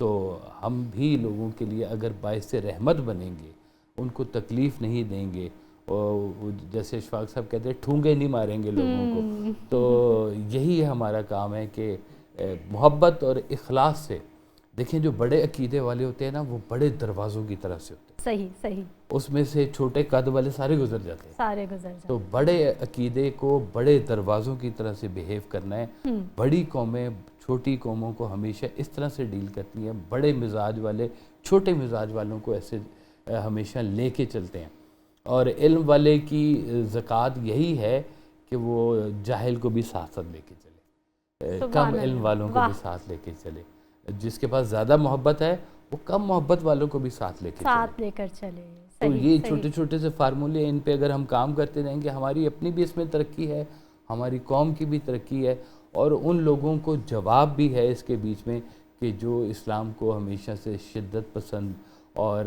تو ہم بھی لوگوں کے لیے اگر باعث رحمت بنیں گے، ان کو تکلیف نہیں دیں گے، اور جیسے اشفاق صاحب کہتے ہیں ٹھونگے نہیں ماریں گے لوگوں کو، تو یہی ہمارا کام ہے کہ محبت اور اخلاص سے. دیکھیں جو بڑے عقیدے والے ہوتے ہیں نا، وہ بڑے دروازوں کی طرح سے ہوتے ہیں. صحیح. اس میں سے چھوٹے قد والے سارے گزر جاتے ہیں. تو بڑے عقیدے کو بڑے دروازوں کی طرح سے بیہیو کرنا ہے. بڑی قومیں چھوٹی قوموں کو ہمیشہ اس طرح سے ڈیل کرتی ہیں. بڑے مزاج والے چھوٹے مزاج والوں کو ایسے ہمیشہ لے کے چلتے ہیں. اور علم والے کی زکوٰۃ یہی ہے کہ وہ جاہل کو بھی ساتھ ساتھ لے کے چلے، کم علم والوں کو بھی ساتھ لے کے چلے. جس کے پاس زیادہ محبت ہے وہ کم محبت والوں کو بھی ساتھ لے کر چلے. تو یہ چھوٹے چھوٹے سے فارمولے، ان پہ اگر ہم کام کرتے رہیں گے، ہماری اپنی بھی اس میں ترقی ہے، ہماری قوم کی بھی ترقی ہے، اور ان لوگوں کو جواب بھی ہے اس کے بیچ میں کہ جو اسلام کو ہمیشہ سے شدت پسند اور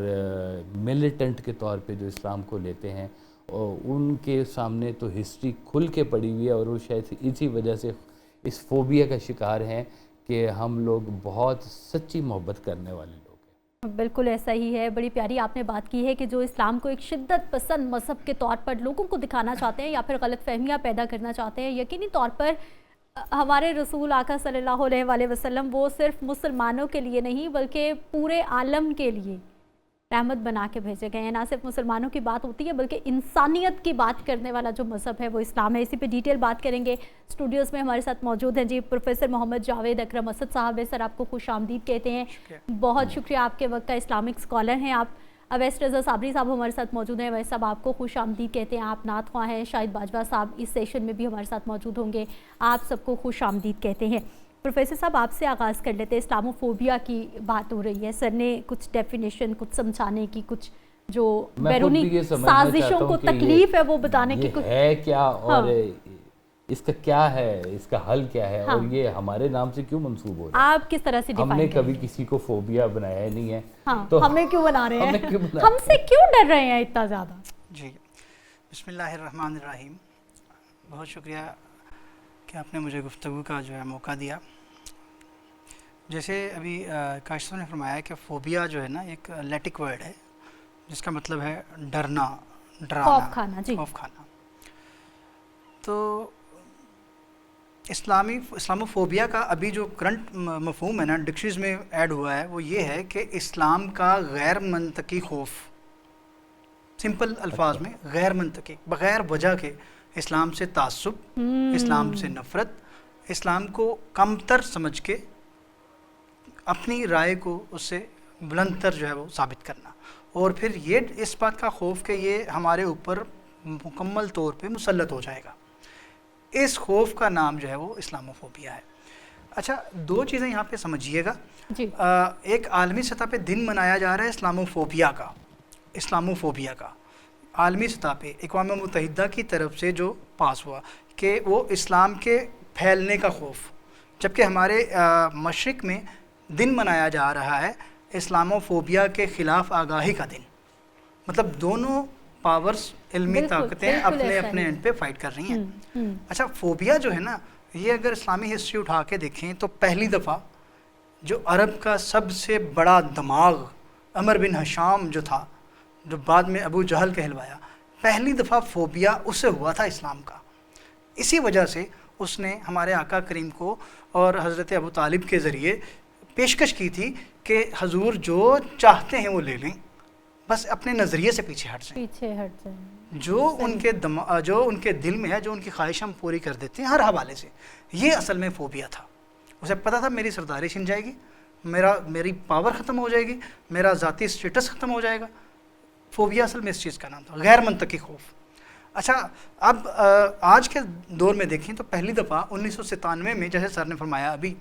ملیٹنٹ کے طور پہ جو اسلام کو لیتے ہیں، اور ان کے سامنے تو ہسٹری کھل کے پڑی ہوئی ہے، اور وہ شاید اسی وجہ سے اس فوبیا کا شکار ہیں کہ ہم لوگ بہت سچی محبت کرنے والے لوگ ہیں. بالکل ایسا ہی ہے. بڑی پیاری آپ نے بات کی ہے کہ جو اسلام کو ایک شدت پسند مذہب کے طور پر لوگوں کو دکھانا چاہتے ہیں یا پھر غلط فہمیاں پیدا کرنا چاہتے ہیں، یقینی طور پر ہمارے رسول آقا صلی اللہ علیہ وآلہ وسلم وہ صرف مسلمانوں کے لیے نہیں بلکہ پورے عالم کے لیے رحمت بنا کے بھیجے گئے ہیں. نہ صرف مسلمانوں کی بات ہوتی ہے بلکہ انسانیت کی بات کرنے والا جو مذہب ہے وہ اسلام ہے. اسی پہ ڈیٹیل بات کریں گے. اسٹوڈیوز میں ہمارے ساتھ موجود ہیں پروفیسر محمد جاوید اکرم اسد صاحب. سر آپ کو خوش آمدید کہتے ہیں. بہت شکریہ. آپ کے وقت کا اسلامک اسکالر ہیں آپ. اویس رضا صابری صاحب ہمارے ساتھ موجود ہیں. اویس صاحب آپ کو خوش آمدید کہتے ہیں. آپ نعت خواں ہیں. شاہد باجوہ صاحب اس سیشن میں بھی ہمارے ساتھ موجود ہوں گے. آپ سب کو خوش آمدید کہتے ہیں. پروفیسر صاحب آپ سے آغاز کر لیتے ہیں. اسلاموفوبیا کی بات ہو رہی ہے. سر نے کچھ ڈیفینیشن، کچھ سمجھانے کی، کچھ جو بیرونی سازشوں کو تکلیف ہے وہ بتانے کی، کچھ ہے کیا اور اس کا کیا ہے، اس کا حل کیا ہے، اور یہ ہمارے نام سے کیوں منسوب ہو رہا ہے. آپ کس طرح سے ہم نے کبھی کسی کو فوبیا بنایا نہیں ہے، تو ہمیں کیوں بنا رہے ہیں، ہم سے کیوں ڈر رہے ہیں اتنا زیادہ. جی بسم اللہ الرحمن الرحیم. بہت شکریہ کہ آپ نے مجھے گفتگو کا جو ہے موقع دیا. جیسے ابھی کاشف نے فرمایا کہ فوبیا جو ہے نا ایک لیٹک ورڈ ہے جس کا مطلب ہے ڈرنا، ڈرانا، خوف کھانا. تو اسلاموفوبیا کا ابھی جو کرنٹ مفہوم ہے نا ڈکشنریز میں ایڈ ہوا ہے وہ یہ ہے کہ اسلام کا غیر منطقی خوف. سمپل الفاظ میں غیر منطقی، بغیر وجہ کے اسلام سے تعصب، اسلام سے نفرت، اسلام کو کمتر سمجھ کے اپنی رائے کو اس سے بلند تر جو ہے وہ ثابت کرنا، اور پھر یہ اس بات کا خوف کہ یہ ہمارے اوپر مکمل طور پہ مسلط ہو جائے گا. اس خوف کا نام جو ہے وہ اسلاموفوبیا ہے. اچھا دو چیزیں یہاں پہ سمجھیے گا. ایک عالمی سطح پہ دن منایا جا رہا ہے اسلاموفوبیا کا عالمی سطح پہ اقوام متحدہ کی طرف سے جو پاس ہوا کہ وہ اسلام کے پھیلنے کا خوف، جبکہ ہمارے مشرق میں دن منایا جا رہا ہے اسلاموفوبیا کے خلاف آگاہی کا دن. مطلب دونوں پاورز، علمی طاقتیں اپنے اپنے اینڈ پہ فائٹ کر رہی ہیں. اچھا فوبیا جو ہے نا، یہ اگر اسلامی ہسٹری اٹھا کے دیکھیں تو پہلی دفعہ جو عرب کا سب سے بڑا دماغ عمر بن ہشام جو تھا، جو بعد میں ابو جہل کہلوایا، پہلی دفعہ فوبیا اسے ہوا تھا اسلام کا. اسی وجہ سے اس نے ہمارے آقا کریم کو اور حضرت ابو طالب کے ذریعے پیشکش کی تھی کہ حضور جو چاہتے ہیں وہ لے لیں، بس اپنے نظریے سے پیچھے ہٹ جائیں. جو ان کے دل میں ہے، جو ان کی خواہش ہم پوری کر دیتے ہیں ہر حوالے سے. یہ اصل میں فوبیا تھا. اسے پتہ تھا میری سرداری چھن جائے گی، میری پاور ختم ہو جائے گی، میرا ذاتی اسٹیٹس ختم ہو جائے گا. فوبیا اصل میں اس چیز کا نام تھا، غیر منطقی خوف. اچھا اب آج کے دور میں دیکھیں تو پہلی دفعہ 1997 میں، جیسے سر نے فرمایا ابھی،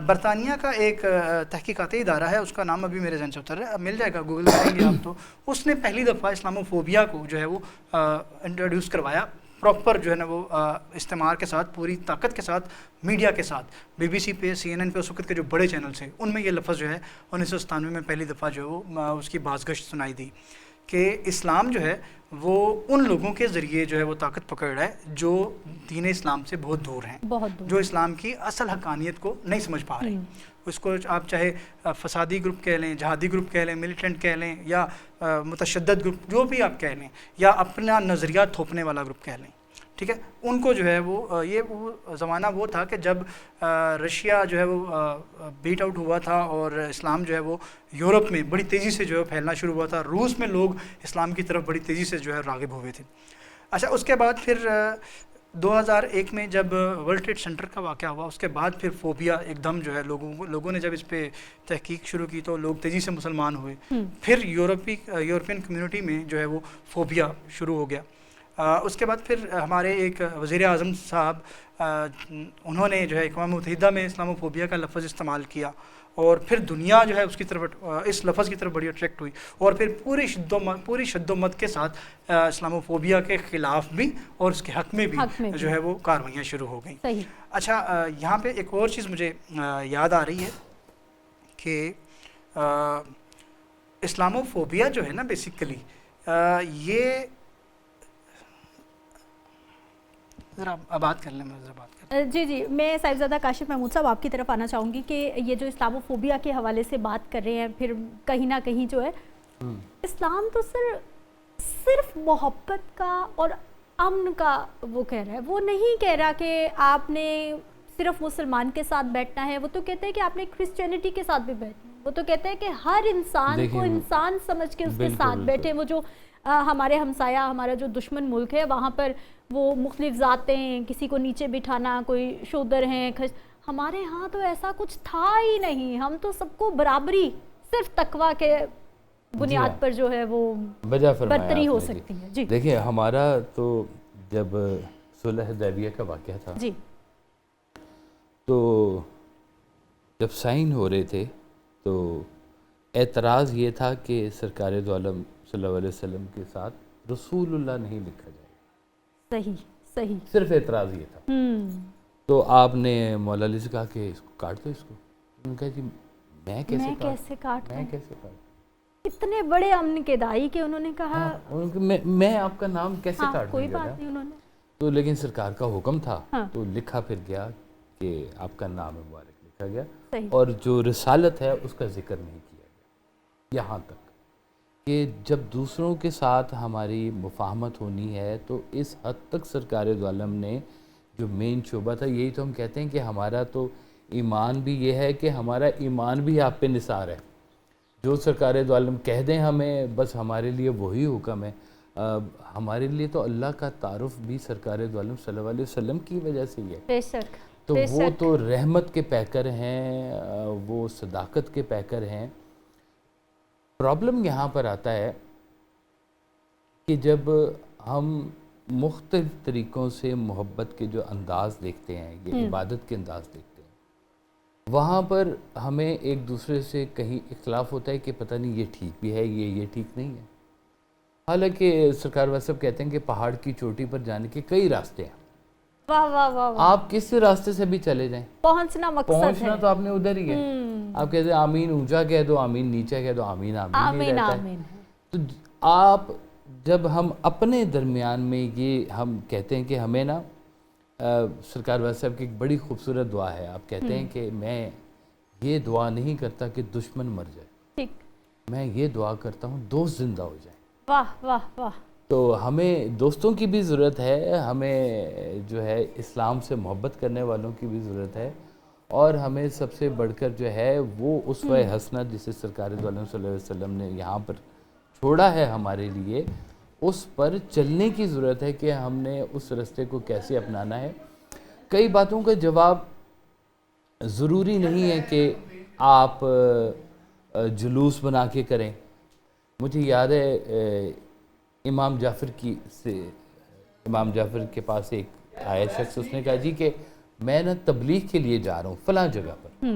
برطانیہ کا ایک تحقیقاتی ادارہ ہے، اس کا نام ابھی میرے ذہن سے اتر رہا ہے، مل جائے گا گوگل کریں گے آپ تو. اس نے پہلی دفعہ اسلاموفوبیا کو جو ہے وہ انٹروڈیوس کروایا، پراپر جو ہے نا وہ استعمار کے ساتھ، پوری طاقت کے ساتھ، میڈیا کے ساتھ. BBC پہ، CNN پہ اس وقت کے جو بڑے چینلز ہیں ان میں یہ لفظ جو ہے 1997 میں پہلی دفعہ جو ہے وہ اس کی بازگشت سنائی دی کہ اسلام جو ہے وہ ان لوگوں کے ذریعے جو ہے وہ طاقت پکڑ رہا ہے جو دین اسلام سے بہت دور ہیں، جو اسلام کی اصل حقانیت کو نہیں سمجھ پا رہے. اس کو آپ چاہے فسادی گروپ کہہ لیں، جہادی گروپ کہہ لیں، ملیٹنٹ کہہ لیں، یا متشدد گروپ، جو بھی آپ کہہ لیں، یا اپنا نظریہ تھوپنے والا گروپ کہہ لیں، ٹھیک ہے. ان کو جو ہے وہ وہ زمانہ وہ تھا کہ جب رشیا جو ہے وہ بیٹ آؤٹ ہوا تھا اور اسلام جو ہے وہ یورپ میں بڑی تیزی سے جو ہے پھیلنا شروع ہوا تھا. روس میں لوگ اسلام کی طرف بڑی تیزی سے جو ہے راغب ہوئے تھے. اچھا، اس کے بعد پھر 2001 میں جب ورلڈ ٹریڈ سینٹر کا واقعہ ہوا، اس کے بعد پھر فوبیا ایک دم جو ہے لوگوں نے جب اس پہ تحقیق شروع کی تو لوگ تیزی سے مسلمان ہوئے. پھر یورپین کمیونٹی میں جو ہے وہ فوبیا شروع ہو گیا. اس کے بعد پھر ہمارے ایک وزیر اعظم صاحب انہوں نے جو ہے اقوام متحدہ میں اسلام و فوبیا کا لفظ استعمال کیا، اور پھر دنیا جو ہے اس کی طرف اس لفظ کی طرف بڑی اٹریکٹ ہوئی، اور پھر پوری شد و مت کے ساتھ اسلام و فوبیا کے خلاف بھی اور اس کے حق میں بھی جو ہے وہ کارروائیاں شروع ہو گئیں. اچھا، یہاں پہ ایک اور چیز مجھے یاد آ رہی ہے کہ اسلام و فوبیا جو ہے نا بیسیکلی یہ ذرا بات کر لیں، میں ذرا بات کر لیں. جی میں صاحبزادہ کاشف محمود صاحب آپ کی طرف آنا چاہوں گی کہ یہ جو اسلام و فوبیا کے حوالے سے بات کر رہے ہیں، پھر کہیں نہ کہیں جو ہے اسلام تو صرف محبت کا اور امن کا وہ کہہ رہا ہے. وہ نہیں کہہ رہا کہ آپ نے صرف مسلمان کے ساتھ بیٹھنا ہے، وہ تو کہتے ہیں کہ آپ نے کرسچینٹی کے ساتھ بھی بیٹھنا ہے. وہ تو کہتے ہیں کہ ہر انسان کو انسان سمجھ کے اس کے ساتھ بیٹھے. وہ جو ہمارے ہمسایہ، ہمارا جو دشمن ملک ہے، وہاں پر وہ مختلف ذاتیں، کسی کو نیچے بٹھانا، کوئی شودر ہیں، ہمارے ہاں تو ایسا کچھ تھا ہی نہیں. ہم تو سب کو برابری صرف تقویٰ کے بنیاد پر جو ہے وہ برتری ہو سکتی ہے. جی دیکھیں، ہمارا تو جب صلح حدیبیہ کا واقعہ تھا جی تو جب سائن ہو رہے تھے تو اعتراض یہ تھا کہ سرکار دو عالم صلی اللہ علیہ وسلم کے ساتھ رسول اللہ نہیں لکھا جائے. صحیح صرف اعتراض یہ تھا. تو آپ نے مولا علی سے کہا کہ اس کو کاٹ دو. اس کو انہوں نے کہا جی میں کیسے کاٹ اتنے بڑے امن کے دائی کہ انہوں نے کہا میں آپ کا نام کیسے کاٹ دوں. کوئی بات نہیں انہوں نے تو لیکن سرکار کا حکم تھا تو لکھا پھر گیا کہ آپ کا نام مبارک لکھا گیا، اور جو رسالت ہے اس کا ذکر نہیں کیا گیا. یہاں تک کہ جب دوسروں کے ساتھ ہماری مفاہمت ہونی ہے تو اس حد تک سرکار دو عالم نے جو مین شعبہ تھا، یہی تو ہم کہتے ہیں کہ ہمارا تو ایمان بھی یہ ہے کہ ہمارا ایمان بھی آپ پہ نثار ہے. جو سرکار دو عالم کہہ دیں ہمیں، بس ہمارے لیے وہی حکم ہے. ہمارے لیے تو اللہ کا تعارف بھی سرکار دو عالم صلی اللہ علیہ وسلم کی وجہ سے ہی ہے. بے شک. تو وہ تو رحمت کے پیکر ہیں، وہ صداقت کے پیکر ہیں. پرابلم یہاں پر آتا ہے کہ جب ہم مختلف طریقوں سے محبت کے جو انداز دیکھتے ہیں، یہ عبادت کے انداز دیکھتے ہیں، وہاں پر ہمیں ایک دوسرے سے کہیں اختلاف ہوتا ہے کہ پتہ نہیں یہ ٹھیک بھی ہے، یہ ٹھیک نہیں ہے. حالانکہ سرکار واسب کہتے ہیں کہ پہاڑ کی چوٹی پر جانے کے کئی راستے ہیں. واہ واہ واہ، آپ کس راستے سے بھی چلے جائیں، پہنچنا تو آپ نے ادھر ہی ہے. آپ کہتے ہیں آمین اونچا کہہ دو، آمین نیچا کہہ دو، آمین آمین رہتا ہے. تو آپ جب ہم اپنے درمیان میں یہ ہم کہتے ہیں کہ ہمیں نا سرکار واسطہ صاحب کی ایک بڑی خوبصورت دعا ہے. آپ کہتے ہیں کہ میں یہ دعا نہیں کرتا کہ دشمن مر جائے، میں یہ دعا کرتا ہوں دوست زندہ ہو جائے. واہ واہ واہ. تو ہمیں دوستوں کی بھی ضرورت ہے، ہمیں جو ہے اسلام سے محبت کرنے والوں کی بھی ضرورت ہے، اور ہمیں سب سے بڑھ کر جو ہے وہ اسوہ حسنہ جسے سرکار دو عالم صلی اللہ علیہ وسلم نے یہاں پر چھوڑا ہے ہمارے لیے، اس پر چلنے کی ضرورت ہے کہ ہم نے اس راستے کو کیسے اپنانا ہے. کئی باتوں کا جواب ضروری نہیں ہے کہ آپ جلوس بنا کے کریں. مجھے یاد ہے امام جعفر کے پاس ایک آیا شخص، اس نے کہا جی کہ میں نا تبلیغ کے لیے جا رہا ہوں فلاں جگہ پر.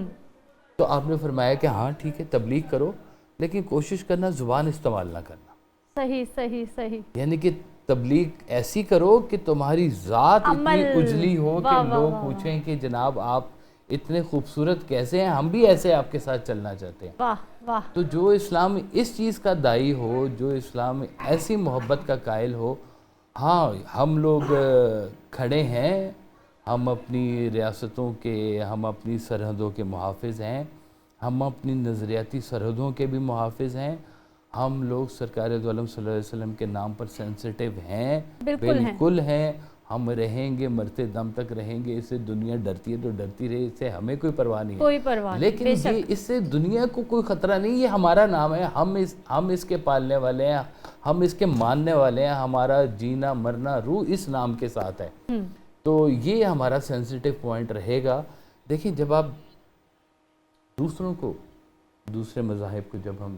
تو آپ نے فرمایا کہ ہاں ٹھیک ہے تبلیغ کرو، لیکن کوشش کرنا زبان استعمال نہ کرنا. صحیح. یعنی کہ تبلیغ ایسی کرو کہ تمہاری ذات اتنی اجلی ہو کہ لوگ پوچھیں کہ جناب آپ اتنے خوبصورت کیسے ہیں، ہم بھی ایسے آپ کے ساتھ چلنا چاہتے ہیں. واہ. تو جو اسلام اس چیز کا دائی ہو, جو اسلام ایسی محبت کا قائل ہو, ہاں ہم لوگ کھڑے ہیں, ہم اپنی ریاستوں کے, ہم اپنی سرحدوں کے محافظ ہیں, ہم اپنی نظریاتی سرحدوں کے بھی محافظ ہیں, ہم لوگ سرکار دو عالم صلی اللہ علیہ وسلم کے نام پر سینسیٹیو ہیں, بالکل ہیں, ہم رہیں گے, مرتے دم تک رہیں گے. اس سے دنیا ڈرتی ہے تو ڈرتی رہے, اس سے ہمیں کوئی پرواہ نہیں ہے, کوئی پرواہ نہیں, لیکن یہ اس سے دنیا کو کوئی خطرہ نہیں. یہ ہمارا نام ہے, ہم اس کے پالنے والے ہیں, ہم اس کے ماننے والے ہیں, ہمارا جینا مرنا روح اس نام کے ساتھ ہے. تو یہ ہمارا سینسیٹیو پوائنٹ رہے گا. دیکھیں جب آپ دوسروں کو, دوسرے مذاہب کو جب ہم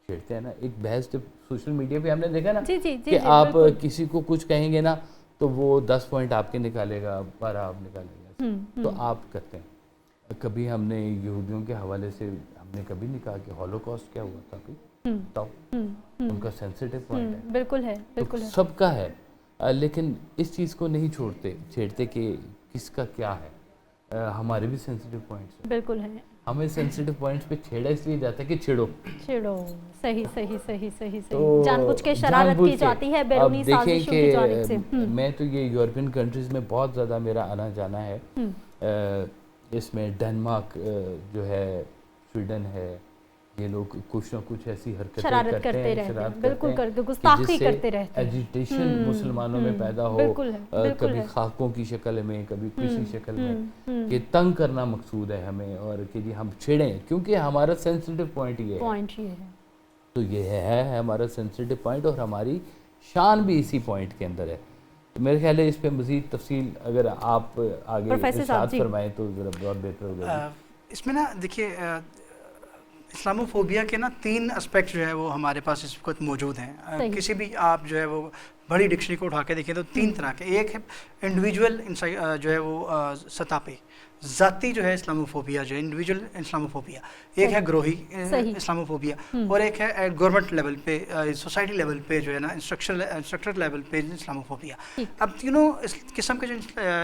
چھیڑتے ہیں نا, ایک بحث جب سوشل میڈیا پہ ہم نے دیکھا نا کہ آپ کسی کو کچھ کہیں گے نا تو وہ 10 پوائنٹ آپ کے نکالے گا, 12 آپ نکالے گا, تو آپ کرتے ہیں. کبھی ہم نے یہودیوں کے حوالے سے ہم نے کبھی نہیں کہا کہ ہولوکاسٹ کیا ہوا تھا, بتاؤ, ان کا سینسیٹیو پوائنٹ ہے, بالکل ہے, بالکل ہے, سب کا ہے, لیکن اس چیز کو نہیں چھیڑتے کہ کس کا کیا ہے. ہمارے بھی سینسیٹیو پوائنٹس ہیں, بالکل ہے. ہمیں سینسیٹیو پوائنٹس پہ چھیڑا اس لیے جاتا ہے کہ چھیڑو, صحیح صحیح صحیح صحیح صحیح, جان بوجھ کے شرارت کی جاتی ہے بیرونی سازشوں کی جانب سے. میں تو یہ یورپین کنٹریز میں بہت زیادہ میرا آنا جانا ہے, اس میں ڈنمارک جو ہے, سویڈن ہے, یہ لوگ کچھ نہ کچھ ایسی حرکتیں کرتے ہیں, بالکل گستاخی کرتے رہتے ہیں, ایجیٹیشن مسلمانوں میں پیدا ہو, کبھی خاکوں کی شکل میں, کبھی کسی شکل میں, کہ تنگ کرنا مقصود ہے ہمیں, اور کہ جی ہم چھیڑیں, کیونکہ ہمارا سینسیٹیو پوائنٹ یہ ہے. تو یہ ہے ہمارا سینسیٹیو پوائنٹ, اور ہماری شان بھی اسی پوائنٹ کے اندر ہے. میرے خیال ہے اس پہ مزید تفصیل اگر آپ آگے ارشاد فرمائیں تو ذرا بہت بہتر ہوگا. اس میں نا دیکھیے اسلاموفوبیا کے نا 3 اسپیکٹ جو ہے وہ ہمارے پاس اس وقت موجود ہیں. کسی بھی آپ جو ہے وہ بڑی ڈکشنری کو اٹھا کے دیکھیں تو 3 طرح کے. ایک ہے انڈیویجول جو ہے وہ سطح پہ ذاتی جو ہے اسلاموفوبیا, جو ہے انڈیویجول اسلاموفوبیا, ایک ہے گروہی اسلاموفوبیا, اور ایک ہے گورنمنٹ لیول پہ, سوسائٹی لیول پہ جو ہے نا, انسٹرکچر لیول پہ اسلاموفوبیا. اب تینوں قسم کے جو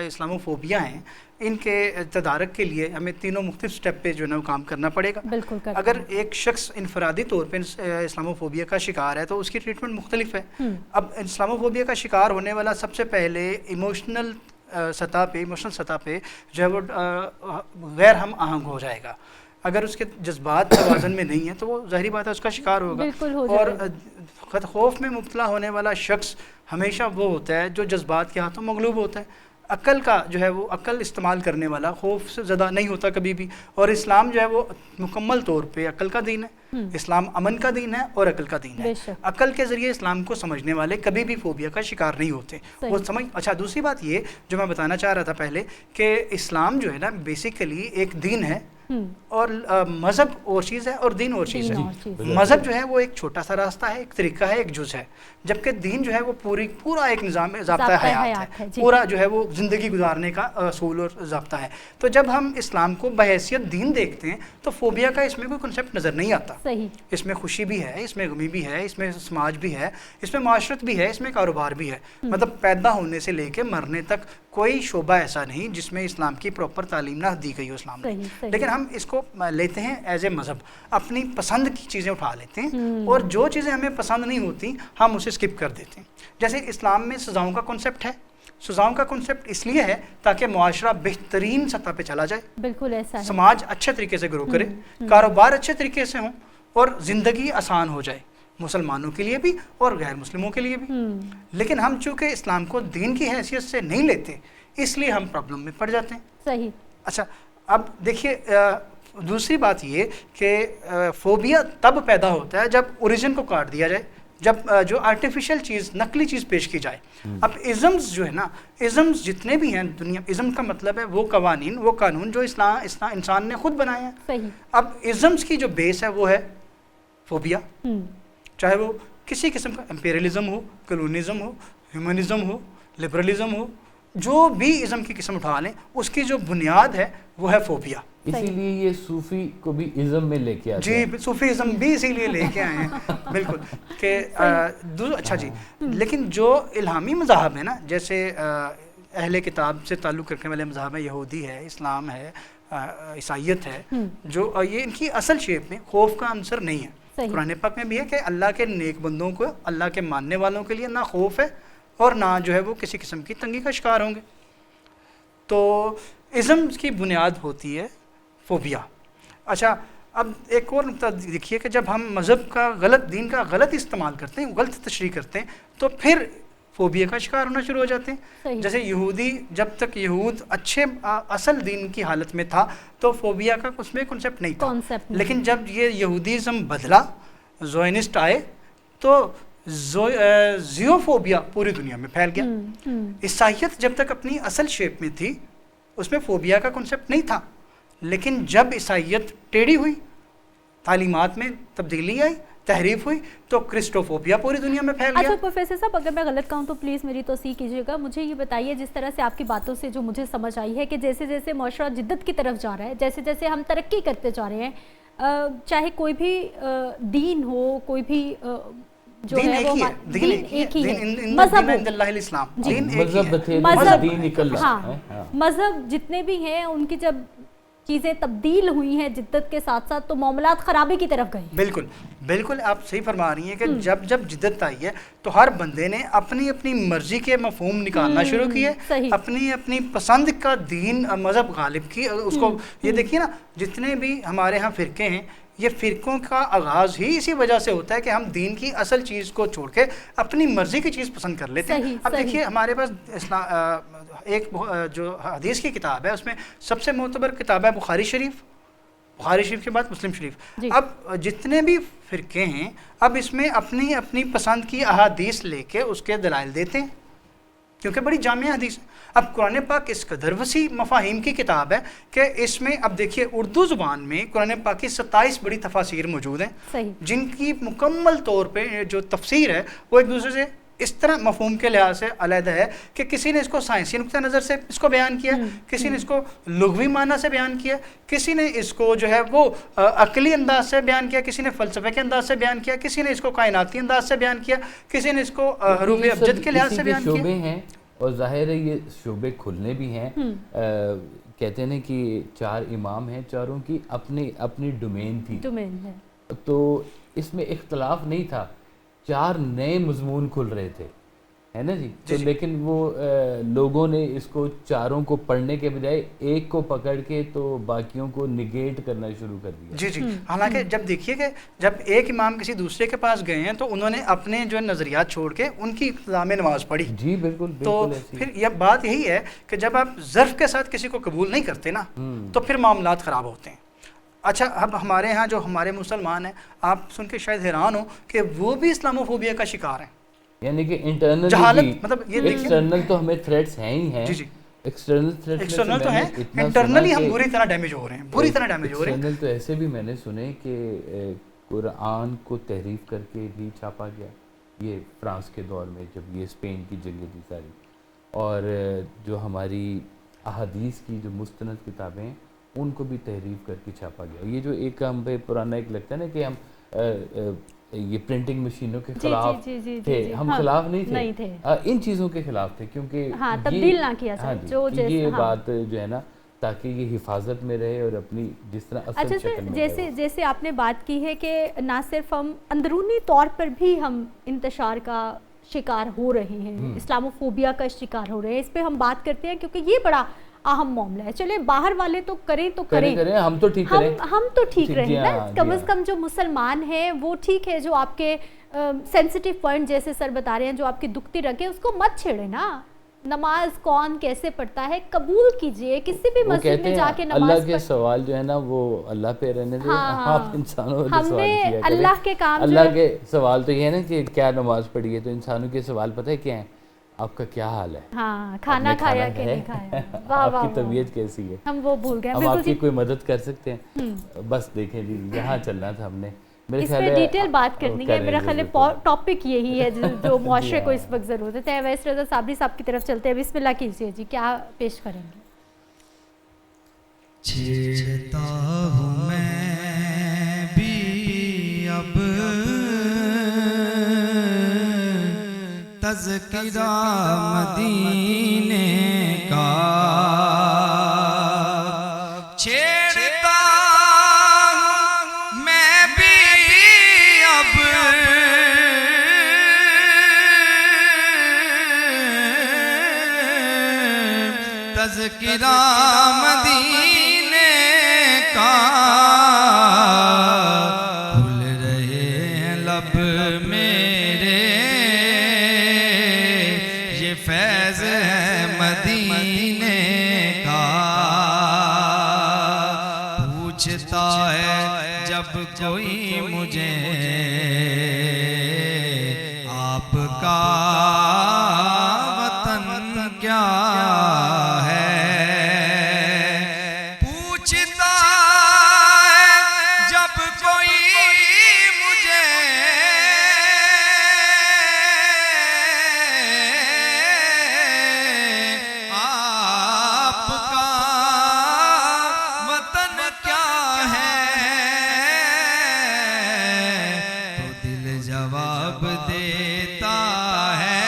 اسلاموفوبیا ہیں, ان کے تدارک کے لیے ہمیں تینوں مختلف سٹیپ پہ جو ہے نا کام کرنا پڑے گا. اگر ایک شخص انفرادی طور پہ اسلاموفوبیا کا شکار ہے تو اس کی ٹریٹمنٹ مختلف ہے. اب اسلاموفوبیا کا شکار ہونے والا سب سے پہلے ایموشنل سطح پہ جو ہے وہ غیر ہم آہنگ ہو جائے گا. اگر اس کے جذبات توازن میں نہیں ہے تو وہ ظاہری بات ہے اس کا شکار ہوگا. اور خوف میں مبتلا ہونے والا شخص ہمیشہ وہ ہوتا ہے جو جذبات کے ہاتھوں مغلوب ہوتا ہے. عقل کا جو ہے وہ عقل استعمال کرنے والا خوف سے زیادہ نہیں ہوتا کبھی بھی. اور اسلام جو ہے وہ مکمل طور پہ عقل کا دین ہے. اسلام امن کا دین ہے اور عقل کا دین ہے. عقل کے ذریعے اسلام کو سمجھنے والے کبھی بھی فوبیا کا شکار نہیں ہوتے. وہ اچھا, دوسری بات یہ جو میں بتانا چاہ رہا تھا پہلے, کہ اسلام جو ہے نا بیسیکلی ایک دین ہے, اور مذہب اور چیز ہے اور دین اور چیز ہے. مذہب جو ہے وہ ایک چھوٹا سا راستہ ہے, ایک طریقہ ہے, ایک جز ہے, جبکہ دین جو ہے وہ پورا ایک نظام ضابطہ حیات ہے, پورا جو ہے وہ زندگی گزارنے کا اصول اور ضابطہ ہے. تو جب ہم اسلام کو بحیثیت دین دیکھتے ہیں تو فوبیا کا اس میں کوئی کنسیپٹ نظر نہیں آتا. اس میں خوشی بھی ہے, اس میں غمی بھی ہے, اس میں سماج بھی ہے, اس میں معاشرت بھی ہے, اس میں کاروبار بھی ہے. مطلب پیدا ہونے سے لے کے مرنے تک کوئی شعبہ ایسا نہیں جس میں اسلام کی پراپر تعلیم نہ دی گئی ہو اسلام نے. لیکن ہم اس کو لیتے ہیں ایز اے مذہب, اپنی پسند کی چیزیں اٹھا لیتے ہیں, اور جو چیزیں ہمیں پسند نہیں ہوتی ہم اسے اسکپ کر دیتے ہیں. جیسے اسلام میں سزاؤں کا کنسیپٹ ہے. سزاؤں کا کنسیپٹ اس لیے ہے تاکہ معاشرہ بہترین سطح پہ چلا جائے, بالکل ایسا ہے, سماج اچھے طریقے سے گرو کرے, کاروبار اچھے طریقے سے ہوں, اور زندگی آسان ہو جائے, مسلمانوں کے لیے بھی اور غیر مسلموں کے لیے بھی. لیکن ہم چونکہ اسلام کو دین کی حیثیت سے نہیں لیتے, اس لیے ہم پرابلم میں پڑ جاتے ہیں. صحیح. اچھا, اب دیکھیے دوسری بات یہ کہ فوبیا تب پیدا ہوتا ہے جب اوریجن کو کاٹ دیا جائے, جب جو آرٹیفیشل چیز, نقلی چیز پیش کی جائے. اب ازمز جو ہے نا, ازمز جتنے بھی ہیں دنیا, ازم کا مطلب ہے وہ قوانین, وہ قانون جو انسان نے خود بنائے ہیں. صحیح. اب ازمز کی جو بیس ہے وہ ہے فوبیا, چاہے وہ کسی قسم کا امپیریلزم ہو, کلونزم ہو, ہیومنزم ہو, لبرلزم ہو, جو بھی ازم کی قسم اٹھا لیں, اس کی جو بنیاد ہے وہ ہے فوبیا. اسی لیے یہ صوفی کو بھی ازم میں لے کے آتے ہیں. جی, صوفی ازم بھی اسی لیے لے کے آئے ہیں, بالکل. کہ اچھا جی, لیکن جو الہامی مذاہب ہے نا, جیسے اہل کتاب سے تعلق رکھنے والے مذاہب ہیں, یہودی ہے, اسلام ہے, عیسائیت ہے جو یہ ان کی اصل شیپ میں خوف کا عنصر نہیں ہے. قرآن پاک میں بھی ہے کہ اللہ کے نیک بندوں کو, اللہ کے ماننے والوں کے لیے نہ خوف ہے اور نہ جو ہے وہ کسی قسم کی تنگی کا شکار ہوں گے. تو ازم کی بنیاد ہوتی ہے فوبیا. اچھا اب ایک اور نقطہ دیکھیے کہ جب ہم مذہب کا غلط, دین کا غلط استعمال کرتے ہیں, غلط تشریح کرتے ہیں, تو پھر فوبیا کا شکار ہونا شروع ہو جاتے ہیں. جیسے یہودی, جب تک یہود اچھے اصل دین کی حالت میں تھا تو فوبیا کا اس میں کنسیپٹ نہیں تھا, لیکن جب یہ یہودیزم بدلا, زوئنسٹ آئے, تو زیوفوبیا پوری دنیا میں پھیل گیا. عیسائیت جب تک اپنی اصل شیپ میں تھی اس میں فوبیا کا کنسیپٹ نہیں تھا, لیکن جب عیسائیت ٹیڑھی ہوئی, تعلیمات میں تبدیلی آئی, تحریف ہوئی, تو کرسٹوفوبیا پوری دنیا میں پھیل گیا. اچھا پروفیسر صاحب, اگر میں غلط کہوں تو پلیز میری توصیح کیجیے گا. مجھے یہ بتائیے, جس طرح سے آپ کی باتوں سے جو مجھے سمجھ آئی ہے کہ جیسے جیسے معاشرہ جدت کی طرف جا رہا ہے, جیسے جیسے ہم ترقی کرتے جا رہے ہیں, چاہے کوئی بھی دین ہو, کوئی بھی جو ہے وہ دین ایک ہی ہے, مذہب جتنے بھی ہیں ان کی جب چیزیں تبدیل ہوئی ہیں جدت کے ساتھ ساتھ تو معاملات خرابی کی طرف گئے. بالکل بالکل آپ صحیح فرما رہی ہیں کہ جب جدت آئی ہے تو ہر بندے نے اپنی اپنی مرضی کے مفہوم نکالنا شروع کیے, اپنی اپنی پسند کا دین مذہب غالب کی. اس کو یہ دیکھیے نا, جتنے بھی ہمارے ہاں فرقے ہیں, یہ فرقوں کا آغاز ہی اسی وجہ سے ہوتا ہے کہ ہم دین کی اصل چیز کو چھوڑ کے اپنی مرضی کی چیز پسند کر لیتے ہیں. اب دیکھیے ہمارے پاس ایک جو حدیث کی کتاب ہے اس میں سب سے معتبر کتاب ہے بخاری شریف, بخاری شریف کے بعد مسلم شریف. اب جتنے بھی فرقے ہیں اب اس میں اپنی اپنی پسند کی احادیث لے کے اس کے دلائل دیتے ہیں کیونکہ بڑی جامع حدیث ہے. اب قرآن پاک اس قدر وسیع مفاہیم کی کتاب ہے کہ اس میں اب دیکھیے اردو زبان میں قرآن پاک کی 27 بڑی تفاسیر موجود ہیں جن کی مکمل طور پہ جو تفسیر ہے وہ ایک دوسرے سے اس طرح مفہوم کے لحاظ سے علیحدہ ہے کہ کسی نے اس کو سائنسی نقطہ نظر سے اس کو بیان کیا, کسی نے اس کو لغوی معنی سے بیان کیا, کسی نے اس کو جو ہے وہ عقلی انداز سے بیان کیا, کسی نے فلسفے کے انداز سے بیان کیا, کسی نے اس کو کائناتی انداز سے بیان کیا, کسی نے اس کو حروف ابجد کے لحاظ سے بیان کیا. شعبے ہیں اور ظاہر ہے یہ شعبے کھلنے بھی ہیں. کہتے ہیں کہ 4 امام ہیں, چاروں کی اپنی اپنی ڈومین تھی, تو اس میں اختلاف نہیں تھا, 4 نئے مضمون کھل رہے تھے, ہے نا جی. تو لیکن وہ لوگوں نے اس کو چاروں کو پڑھنے کے بجائے ایک کو پکڑ کے تو باقیوں کو نگیٹ کرنا شروع کر دیا. جی جی, حالانکہ جب دیکھیے کہ جب ایک امام کسی دوسرے کے پاس گئے ہیں تو انہوں نے اپنے جو نظریات چھوڑ کے ان کی اقتدا میں نماز پڑھی. جی بالکل. تو پھر یہ بات یہی ہے کہ جب آپ ظرف کے ساتھ کسی کو قبول نہیں کرتے نا تو پھر معاملات خراب ہوتے ہیں. اچھا اب ہمارے ہاں جو ہمارے مسلمان ہیں, آپ سن کے شاید حیران ہو کہ وہ بھی اسلاموفوبیا کا شکار ہیں. یعنی کہ انٹرنل جہالت, مطلب یہ ایکسٹرنل تو ہمیں تھریٹس ہیں ہی ہیں. جی جی, ایکسٹرنل تو ہیں, انٹرنلی ہم بری طرح ڈیمیج ہو رہے ہیں, بری طرح ڈیمیج ہو رہے ہیں. ایکسٹرنل تو ایسے بھی میں نے سنے کہ قرآن کو تحریف کر کے بھی چھاپا گیا, یہ فرانس کے دور میں جب یہ اسپین کی جنگیں تھی ساری, اور جو ہماری احادیث کی جو مستند کتابیں ہیں ان کو بھی تحریف کر کے چھاپا گیا. یہ جو ایک ہم پہ پرانا ایک لگتا ہے نا کہ ہم یہ پرنٹنگ مشینوں کے خلاف تھے, ہم خلاف نہیں تھے, ان چیزوں کے خلاف تھے کیونکہ تبدیل نہ کیا جائے یہ بات جو ہے نا تاکہ یہ حفاظت میں رہے اور اپنی جس طرح اصل شکل میں. جیسے آپ نے بات کی ہے کہ نہ صرف ہم اندرونی طور پر بھی ہم انتشار کا شکار ہو رہے ہیں, اسلاموفوبیا کا شکار ہو رہے ہیں, اس پہ ہم بات کرتے ہیں کیونکہ یہ بڑا اہم معاملہ ہے. چلے باہر والے تو کریں تو کریں, ہم تو ٹھیک کریں, ہم تو ٹھیک رہیں نا, کم از کم جو مسلمان ہیں وہ ٹھیک ہے, جو آپ کے سینسیٹیو پوائنٹ جیسے سر بتا رہے ہیں, جو آپ کی دکھتی رکھے اس کو مت چھیڑے نا. نماز کون کیسے پڑھتا ہے قبول کیجئے, کسی بھی مسجد میں جا کے نماز اللہ کے سوال جو ہے نا وہ اللہ پہ رہنے دیں, آپ انسانوں سے سوال کیا کریں. اللہ کے کام, اللہ کے سوال تو یہ ہے نا کہ کیا نماز پڑھی ہے, تو انسانوں کے سوال پتہ ہے کیا ہیں, آپ کا کیا حال ہے, ہاں کھانا کھایا کہ نہیں کھایا, آپ کی طبیعت کیسی ہے, ہم وہ بھول گئے. ہم آپ کی کوئی مدد کر سکتے ہیں, بس دیکھیں جی یہاں چلنا تھا ہم نے. اس پہ ڈیٹیل بات کرنی ہے, میرا خیال ہے ٹاپک یہی ہے جو معاشرے کو اس وقت ضرورت ہے. ویس رضا صابری صاحب کی طرف چلتے ہیں, بسم اللہ کیجیے جی, کیا پیش کریں گے؟ چھیڑتا ہوں میں بھی اب تذکرہ مدینے کا, تذکرہ مدینے کا کھل رہے ہیں لب میرے، یہ فیض ہے مدینے کا۔ پوچھتا ہے جب کوئی مجھے آپ کا وطن کیا ہے، پوچھتا ہے جب کوئی مجھے آپ کا وطن کیا ہے، تو دل جواب دیتا ہے،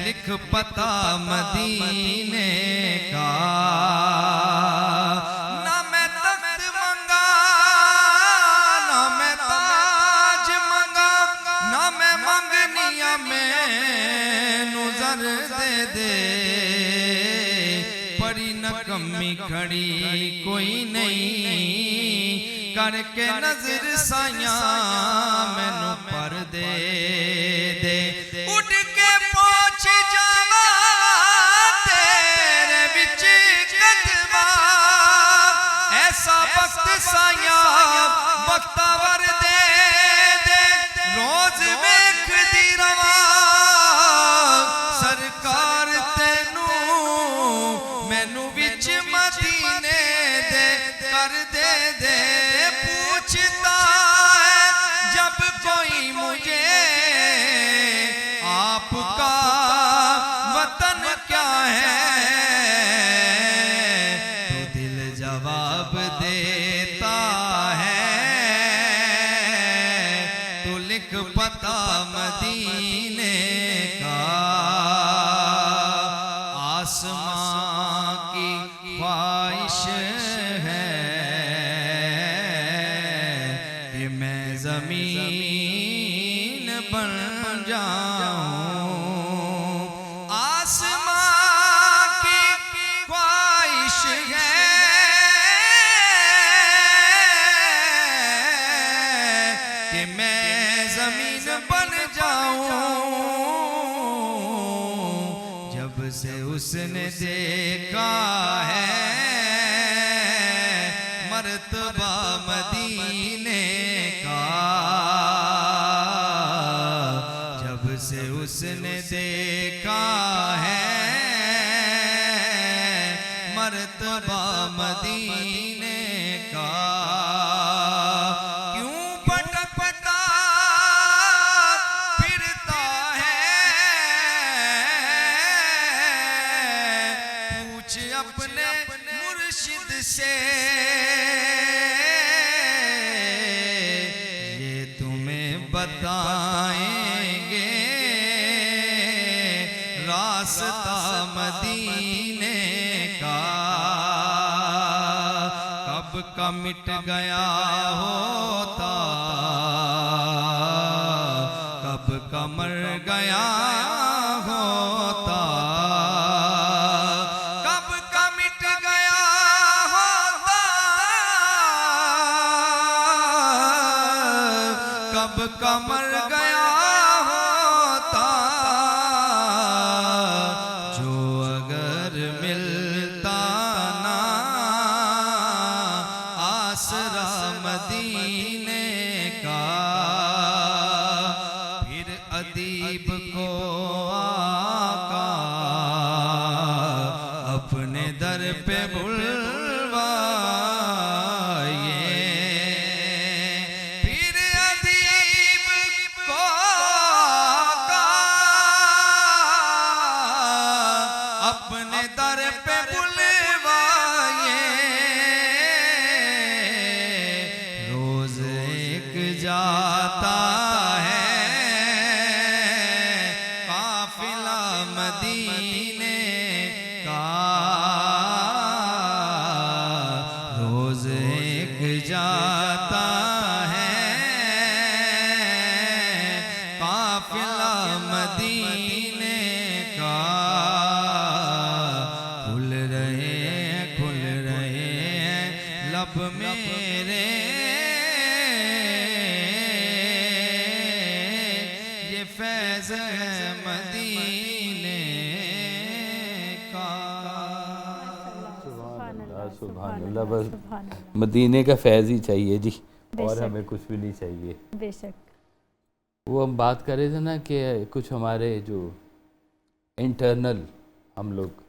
لکھ پتہ مدینے کا۔ نہ میں تخت منگا، نہ میں تاج منگا، نہ میں منگنیاں میں نظر دے، پڑی نہ کمی کھڑی کوئی نہیں، کر کے نظر سایاں مینو پر دے، اٹھ کے پہنچ جاواں تیرے وچ قدماں، ایسا وقت سایاں بختور دے، روز ویکھ دی رواں سرکار تینوں، مینو وچ مدینے دے کر دے۔ پوچھتا ہے جب کوئی مجھے آپ کا وطن کیا ہے، تو دل جواب دیتا ہے، تو لکھ پتہ مدینے کا۔ آسمان کی خواہش ہے کہ میں زمین بن جاؤں، آسمان کی خواہش ہے کہ میں زمین بن جاؤں۔ جب سے اس نے دیکھا ہے مرتبہ مدینے کا، جب سے اس نے دیکھا ہے مرتبہ مدینے کا، کیوں پھٹکتا پھرتا ہے، پوچھ اپنے مرشد سے، یہ تمہیں بتائیں گے راستہ مدینے کا۔ کب کا مٹ گیا ہوتا، کب کا مر گیا ہوتا، کب کا مٹ گیا ہوتا، کب کا مر گیا ہوتا، جو اگر ملتا نا آسرا مدینے کا، پھر ادیب کو آقا اپنے در پہ بلوائے، پھر ادیب کو آقا اپنے در پہ بلوائے، روز ایک جاتا ہے قافلہ مدینے کا، روز ایک جاتا ہے قافلہ مدینے کا۔ فیض ہے مدینے کا. سبحان اللہ. بس مدینے کا فیض ہی چاہیے جی, اور ہمیں کچھ بھی نہیں چاہیے. بے شک. وہ ہم بات کر رہے تھے نا کہ کچھ ہمارے جو انٹرنل ہم لوگ,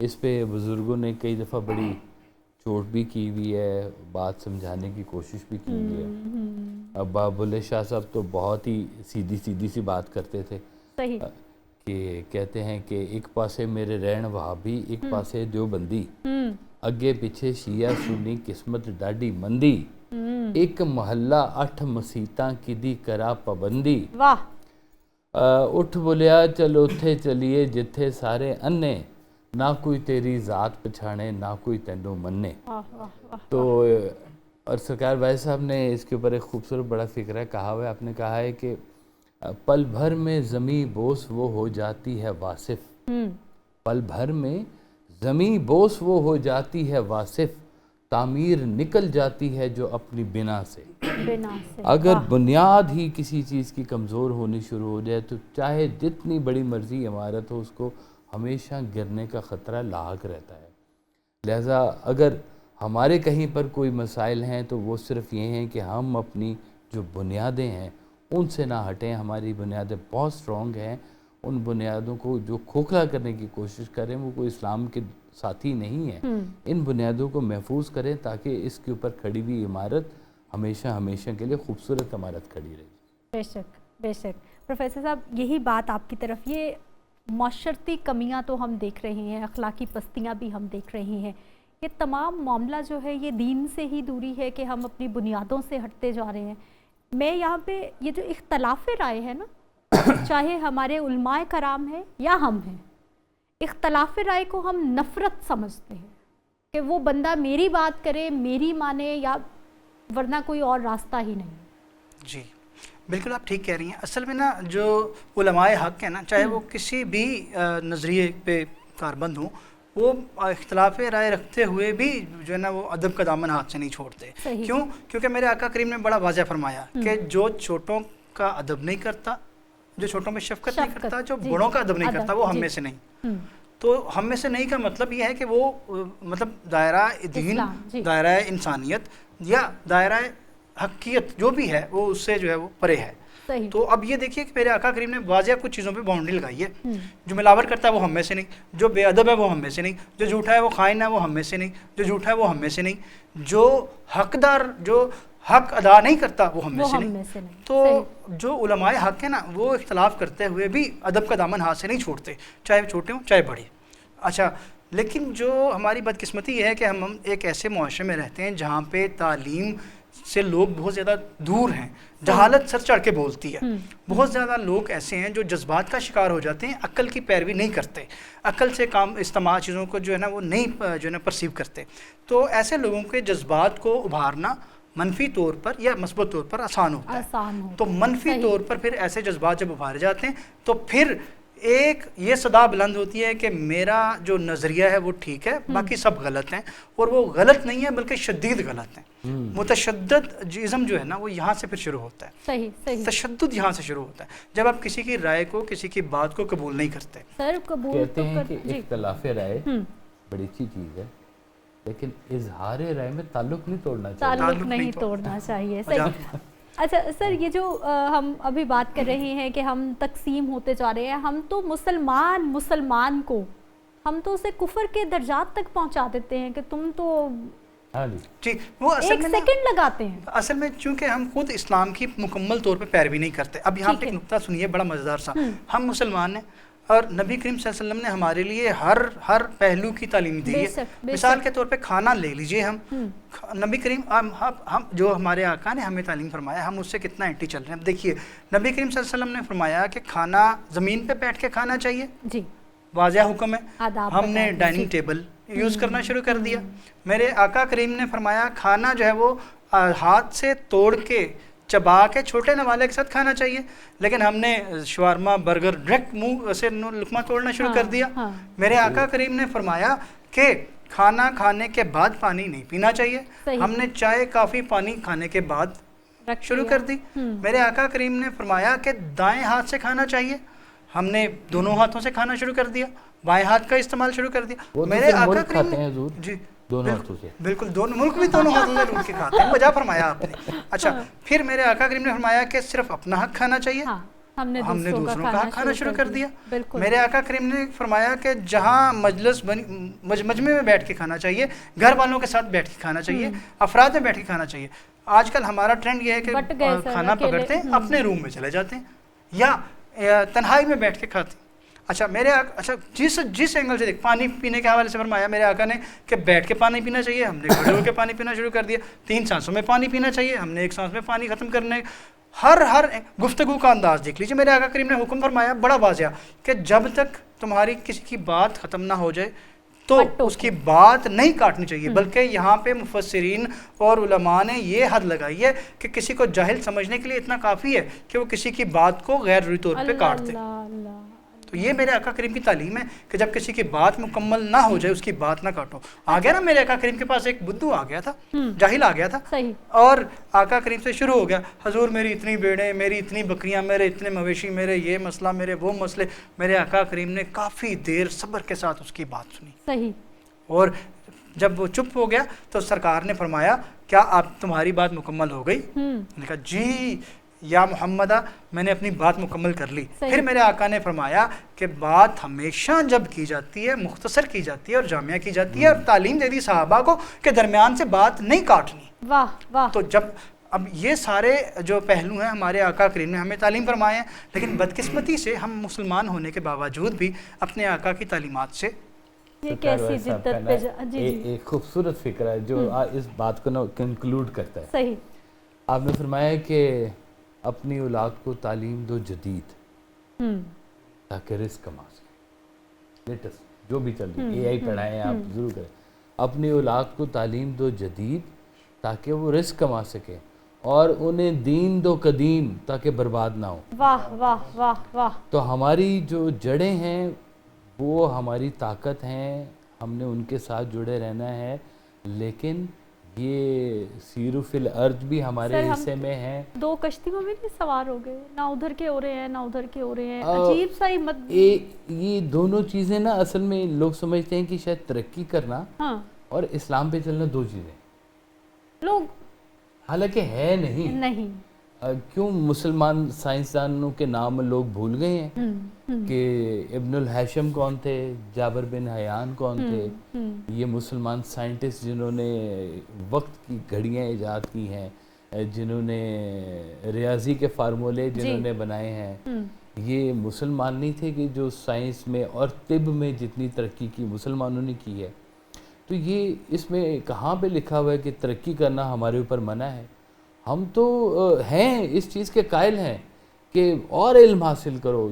اس پہ بزرگوں نے کئی دفعہ بڑی چوٹ بھی کی ہوئی ہے, بات سمجھانے کی کوشش بھی کی ہوئی ہے. اب بلے شاہ صاحب تو بہت ہی سیدھی سی بات کرتے تھے کہ کہتے ہیں کہ ایک پاسے میرے رہن وہابی, ایک پاسے دیوبندی, اگے پیچھے شیعہ سنی قسمت ڈاڈی مندی, ایک محلہ 8 مسیتاں کی دی کرا پابندی. واہ. اٹھ بولیا چلو اتھے چلیے جتھے سارے انے, نہ کوئی تیری ذات پچھانے نہ کوئی تینوں مننے. تو اور سرکار بھائی صاحب نے اس کے اوپر ایک خوبصورت بڑا فکرہ کہا ہوا ہے. آپ نے کہا ہے کہ پل بھر میں زمیں بوس وہ ہو جاتی ہے واصف, پل بھر میں زمیں بوس وہ ہو جاتی ہے واصف, تعمیر نکل جاتی ہے جو اپنی بنا سے. اگر بنیاد ہی کسی چیز کی کمزور ہونی شروع ہو جائے تو چاہے جتنی بڑی مرضی عمارت ہو, اس کو ہمیشہ گرنے کا خطرہ لاحق رہتا ہے. لہٰذا اگر ہمارے کہیں پر کوئی مسائل ہیں تو وہ صرف یہ ہیں کہ ہم اپنی جو بنیادیں ہیں ان سے نہ ہٹیں. ہماری بنیادیں بہت سٹرونگ ہیں, ان بنیادوں کو جو کھوکھلا کرنے کی کوشش کریں وہ کوئی اسلام کے ساتھی نہیں ہیں. ان بنیادوں کو محفوظ کریں تاکہ اس کے اوپر کھڑی ہوئی عمارت ہمیشہ کے لیے خوبصورت عمارت کھڑی رہے. بے شک بے شک. پروفیسر صاحب یہی بات آپ کی طرف, یہ معاشرتی کمیاں تو ہم دیکھ رہے ہیں, اخلاقی پستیاں بھی ہم دیکھ رہے ہیں, یہ تمام معاملہ جو ہے یہ دین سے ہی دوری ہے کہ ہم اپنی بنیادوں سے ہٹتے جا رہے ہیں. میں یہاں پہ یہ جو اختلاف رائے ہے نا, چاہے ہمارے علماء کرام ہیں یا ہم ہیں, اختلاف رائے کو ہم نفرت سمجھتے ہیں کہ وہ بندہ میری بات کرے, میری مانے, یا ورنہ کوئی اور راستہ ہی نہیں. جی بالکل آپ ٹھیک کہہ رہی ہیں. اصل میں نا جو علماء حق ہیں نا, چاہے وہ کسی بھی نظریے پہ کاربند ہوں, وہ اختلاف رائے رکھتے ہوئے بھی جو ہے نا وہ ادب کا دامن ہاتھ سے نہیں چھوڑتے. کیوں؟ کیونکہ میرے آقا کریم نے بڑا واضح فرمایا کہ جو چھوٹوں کا ادب نہیں کرتا, جو چھوٹوں میں شفقت نہیں کرتا, جو بڑوں کا ادب نہیں کرتا, وہ ہم میں سے نہیں. تو ہم میں سے نہیں کا مطلب یہ ہے کہ وہ مطلب دائرہ دین, دائرہ انسانیت یا دائرہ حقیقت جو بھی ہے وہ اس سے جو ہے وہ پرے ہے. تو اب یہ دیکھیے کہ میرے آقا کریم نے واضح کچھ چیزوں پہ باؤنڈری لگائی ہے. جو ملاوٹ کرتا ہے وہ ہم میں سے نہیں, جو بے ادب ہے وہ ہم میں سے نہیں, جو جھوٹا ہے وہ خائن ہے وہ ہم میں سے نہیں, جو جھوٹا ہے وہ ہم میں سے نہیں, جو حقدار جو حق ادا نہیں کرتا وہ ہم میں سے نہیں. تو جو علماء حق ہیں نا وہ اختلاف کرتے ہوئے بھی ادب کا دامن ہاتھ سے نہیں چھوڑتے, چاہے چھوٹے ہوں چاہے بڑے. اچھا, لیکن جو ہماری بدقسمتی یہ ہے کہ ہم ایک ایسے معاشرے میں رہتے ہیں جہاں پہ تعلیم سے لوگ بہت زیادہ دور ہیں, جہالت سر چڑھ کے بولتی ہے. بہت زیادہ لوگ ایسے ہیں جو جذبات کا شکار ہو جاتے ہیں, عقل کی پیروی نہیں کرتے, عقل سے کام استعمال چیزوں کو جو ہے نا وہ نہیں جو ہے نا پرسیو کرتے. تو ایسے لوگوں کے جذبات کو ابھارنا منفی طور پر یا مثبت طور پر آسان ہوتا ہے. تو منفی طور پر پھر ایسے جذبات جب ابھارے جاتے ہیں تو پھر ایک یہ صدا بلند ہوتی ہے کہ میرا جو نظریہ ہے وہ ٹھیک ہے, باقی سب غلط ہیں. اور وہ غلط نہیں ہے بلکہ شدید غلط ہیں. متشدد ازم جو ہے نا وہ یہاں سے پھر شروع ہوتا ہے. تشدد یہاں سے شروع ہوتا ہے جب آپ کسی کی رائے کو, کسی کی بات کو قبول نہیں کرتے. کہتے ہیں کہ اختلاف رائے بڑی اچھی چیز ہے, لیکن اظہار رائے میں تعلق نہیں توڑنا چاہیے. اچھا سر, یہ جو ہم ابھی بات کر رہے ہیں کہ ہم تقسیم ہوتے جا رہے ہیں, ہم تو مسلمان کو ہم تو اسے کفر کے درجات تک پہنچا دیتے ہیں کہ تم تو جی وہ ایک سیکنڈ لگاتے ہیں. اصل میں چونکہ ہم خود اسلام کی مکمل طور پہ پیروی نہیں کرتے. اب یہاں پہ ایک نقطہ سنیے بڑا مزیدار سا. ہم مسلمان ہیں اور نبی کریم صلی اللہ علیہ وسلم نے ہمارے لیے ہر پہلو کی تعلیم دی ہے. مثال کے طور پہ کھانا لے لیجئے, ہم نبی کریم ہم جو ہمارے آقا نے ہمیں تعلیم فرمایا, ہم اس سے کتنا اینٹی چل رہے ہیں. اب دیکھیے نبی کریم صلی اللہ علیہ وسلم نے فرمایا کہ کھانا زمین پہ بیٹھ کے کھانا چاہیے, واضح حکم ہے. ہم نے ڈائننگ ٹیبل یوز کرنا شروع کر دیا. میرے آقا کریم نے فرمایا کھانا جو ہے وہ ہاتھ سے توڑ کے چبا کے چھوٹے نوالے کے ساتھ کھانا چاہیے, لیکن ہم نے شوارما برگر ڈائریکٹ منہ سے لقمہ توڑنا شروع کر دیا. میرے آقا کریم نے فرمایا کہ کھانا کھانے کے بعد پانی نہیں پینا چاہیے. ہم نے چائے کافی پانی کھانے کے بعد شروع کر دی. میرے آقا کریم نے فرمایا کہ دائیں ہاتھ سے کھانا چاہیے, ہم نے دونوں ہاتھوں سے کھانا شروع کر دیا, بائیں ہاتھ کا استعمال شروع کر دیا. میرے آقا کریم نے جی دونوں ہاتھوں سے, بالکل دونوں ملک بھی دونوں ہاتھوں سے لوٹ کے کھاتے ہیں, بجا فرمایا آپ نے. اچھا پھر میرے آقا کریم نے فرمایا کہ صرف اپنا حق کھانا چاہیے, ہم نے دوسروں کا حق کھانا شروع کر دیا. میرے آقا کریم نے فرمایا کہ جہاں مجمع میں بیٹھ کے کھانا چاہیے, گھر والوں کے ساتھ بیٹھ کے کھانا چاہیے, افراد میں بیٹھ کے کھانا چاہیے. آج کل ہمارا ٹرینڈ یہ ہے کہ کھانا پکڑتے ہیں اپنے روم میں چلے جاتے ہیں یا تنہائی میں بیٹھ کے کھاتے ہیں. اچھا اچھا جس اینگل سے دیکھ, پانی پینے کے حوالے سے فرمایا میرے آقا نے کہ بیٹھ کے پانی پینا چاہیے, ہم نے کھڑے ہو کے پانی پینا شروع کر دیا. 3 سانسوں میں پانی پینا چاہیے, ہم نے 1 سانس میں پانی ختم کرنے. ہر گفتگو کا انداز دیکھ لیجیے, میرے آقا کریم نے حکم فرمایا بڑا واضح کہ جب تک تمہاری کسی کی بات ختم نہ ہو جائے تو اس کی بات نہیں کاٹنی چاہیے. بلکہ یہاں پہ مفسرین اور علماء نے یہ حد لگائی ہے کہ کسی کو جاہل سمجھنے کے لیے اتنا کافی ہے کہ وہ کسی کی بات کو غیر ضروری طور پہ کاٹ دے. تو یہ میرے آقا کریم کی تعلیم ہے کہ جب کسی کی بات مکمل نہ ہو جائے اس کی بات نہ کاٹو. آ گیا نا میرے آقا کریم کے پاس ایک بدھو آ گیا تھا, جاہل آ گیا تھا, اور آقا کریم سے شروع ہو گیا, حضور میری اتنی بیڑیں, میری اتنی بکریاں, میرے اتنے مویشی, میرے یہ مسئلہ, میرے وہ مسئلے. میرے آقا کریم نے کافی دیر صبر کے ساتھ اس کی بات سنی, اور جب وہ چپ ہو گیا تو سرکار نے فرمایا کیا آپ تمہاری بات مکمل ہو گئی؟ میں نے کہا جی یا محمدہ میں نے اپنی بات مکمل کر لی. پھر میرے آقا نے فرمایا کہ بات ہمیشہ جب کی جاتی ہے مختصر کی جاتی ہے اور جامعہ کی جاتی ہے, اور تعلیم دے دی صحابہ کو کہ درمیان سے بات نہیں کاٹنی. تو جب اب یہ سارے جو پہلو ہیں ہمارے آقا کریم نے ہمیں تعلیم فرمائے ہیں, لیکن بدقسمتی سے ہم مسلمان ہونے کے باوجود بھی اپنے آقا کی تعلیمات سے ایک خوبصورت فکر ہے جو اس بات کو کنکلوڈ کرتا ہے. صحیح, آپ نے فرمایا کہ اپنی اولاد کو تعلیم دو جدید تاکہ رزق کما سکے. لیٹسٹ جو بھی چل رہی اے آئی پڑھائیں آپ ضرور کریں. اپنی اولاد کو تعلیم دو جدید تاکہ وہ رزق کما سکے, اور انہیں دین دو قدیم تاکہ برباد نہ ہو. واہ واہ واہ واہ. تو ہماری جو جڑیں ہیں وہ ہماری طاقت ہیں, ہم نے ان کے ساتھ جڑے رہنا ہے. لیکن یہ سیر فی الارض بھی ہمارے حصے میں ہے. 2 کشتیوں میں بھی سوار ہو گئے, نہ ادھر کے ہو رہے ہیں نہ ادھر کے ہو رہے ہیں. عجیب سا یہ دونوں چیزیں نا اصل میں لوگ سمجھتے ہیں کہ شاید ترقی کرنا اور اسلام پہ چلنا 2 چیزیں لوگ, حالانکہ ہے نہیں. کیوں مسلمان سائنسدانوں کے نام لوگ بھول گئے ہیں کہ ابن الہیشم کون تھے, جابر بن حیان کون تھے. یہ مسلمان سائنٹسٹ جنہوں نے وقت کی گھڑیاں ایجاد کی ہیں, جنہوں نے ریاضی کے فارمولے جنہوں نے بنائے ہیں, یہ مسلمان نہیں تھے کہ جو سائنس میں اور طب میں جتنی ترقی کی مسلمانوں نے کی ہے. تو یہ اس میں کہاں پہ لکھا ہوا ہے کہ ترقی کرنا ہمارے اوپر منع ہے؟ ہم تو ہیں اس چیز کے قائل ہیں کہ اور علم حاصل کرو,